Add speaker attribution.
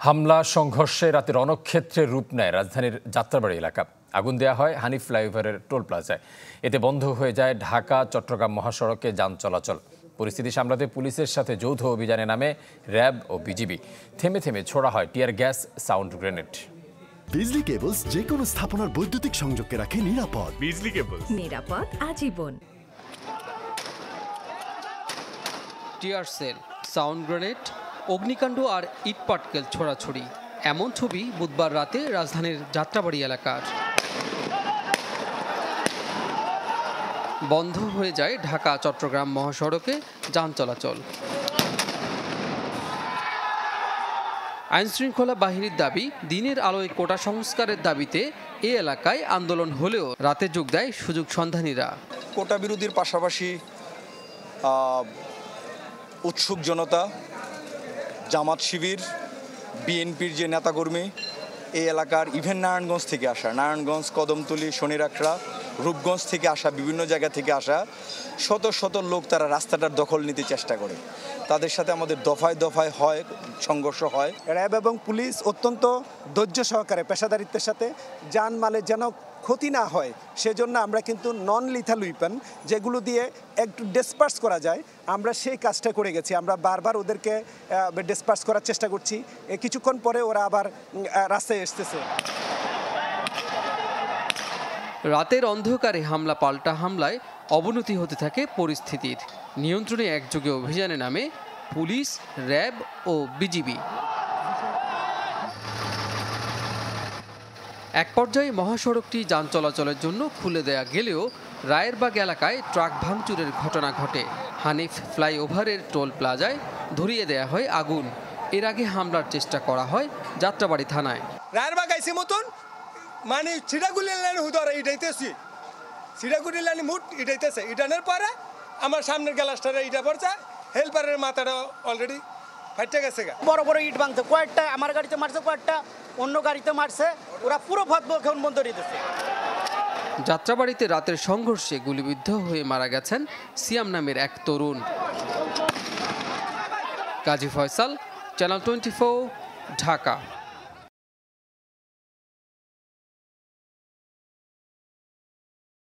Speaker 1: হামলা সংঘর্ষে রাতে রণক্ষেত্রে রূপ নেয় রাজধানীর যাত্রাবাড়ী এলাকা। আগুন দেয়া হয় হানিফ ফ্লাইওভারের টোল প্লাজায়। এতে বন্ধ হয়ে যায় ঢাকা চট্টগ্রাম মহাসড়কে যান চলাচল। পরিস্থিতি সামলাতে পুলিশের সাথে যৌথ অভিযানে নামে র্যাব ও বিজিবি। থেমে থেমে ছোড়া হয় টিয়ার গ্যাস, সাউন্ড গ্রেনেড।
Speaker 2: বিজলি কেবলস যে কোনো স্থাপনার বৈদ্যুতিক সংযোগকে রাখে নিরাপদ।
Speaker 3: বিজলি কেবলস,
Speaker 4: নিরাপদ আজীবন।
Speaker 5: টিয়ার সেল, সাউন্ড গ্রেনেড, অগ্নিকাণ্ড আর ইট পাটকেল ছোড়াছড়ি, এমন ছবি বুধবার রাতে রাজধানীর যাত্রাবাড়ী এলাকার। বন্ধ হয়ে যায় ঢাকা চট্টগ্রাম মহাসড়কে যান চলাচল। আইনশৃঙ্খলা বাহিনীর দাবি, দিনের আলোয় কোটা সংস্কারের দাবিতে এ এলাকায় আন্দোলন হলেও রাতে যোগ দেয় সুযোগ সন্ধানীরা।
Speaker 6: কোটা বিরোধীর পাশাপাশি উৎসুক জনতা, জামাত শিবির, বিএনপির যে নেতাকর্মী, এই এলাকার ইভেন নারায়ণগঞ্জ থেকে আসা, নারায়ণগঞ্জ, কদমতলী, শনিরাখড়া, রূপগঞ্জ থেকে আসা, বিভিন্ন জায়গা থেকে আসা শত শত লোক তারা রাস্তাটার দখল নিতে চেষ্টা করে। তাদের সাথে আমাদের দফায় দফায় হয় সংঘর্ষ হয়।
Speaker 7: র্যাব এবং পুলিশ অত্যন্ত ধৈর্য সহকারে পেশাদারিত্বের সাথে জানমালের যেন ক্ষতি না হয় সেজন্য আমরা কিন্তু নন লিথাল উইপন যেগুলো দিয়ে একটু ডিসপার্স করা যায়, আমরা সেই কাজটা করে গেছি। আমরা বারবার ওদেরকে ডিসপার্স করার চেষ্টা করছি। কিছুক্ষণ পরে ওরা আবার রাস্তায় এসতেছে।
Speaker 5: রাতের অন্ধকারে হামলা পাল্টা হামলায় অবনতি হতে থাকে পরিস্থিতির। নিয়ন্ত্রণে একযোগে অভিযানে নামে পুলিশ, র্যাব ও বিজিবি। এক পর্যায়ে মহাসড়কটি যান চলাচলের জন্য খুলে দেয়া গেলেও রায়েরবাগ এলাকায় ট্রাক ভাঙচুরের ঘটনা ঘটে। হানিফ ফ্লাইওভারের টোল প্লাজায় ধরিয়ে দেয়া হয় আগুন। এর আগে হামলার চেষ্টা করা হয় যাত্রাবাড়ী থানায়।
Speaker 8: রায়েরবাগ আইসি মতন মানে সিডাগুলি লাইন হুদরা ইটাইতেছি, সিডাগুলি লাইন মুট ইটাইতেছে, ইটানের পরে আমার সামনের গ্লাসটারে ইটা পড়ছে, হেল্পারের মাথাটা অলরেডি ফাইটে গেছে।
Speaker 9: বড় বড় ইট ভাঙছে, কয়েকটা আমার গাড়িতে মারছে, কয়েকটা অন্য গাড়িতে মারছে। ওরা পুরো ফাঁদ এখন বন্ধ দিতেছে।
Speaker 5: যাত্রাবাড়ীতে রাতের সংঘর্ষে গুলিবিদ্ধ হয়ে মারা গেছেন সিয়াম নামের এক তরুণ। কাজী ফয়সাল, চ্যানেল 24, ঢাকা।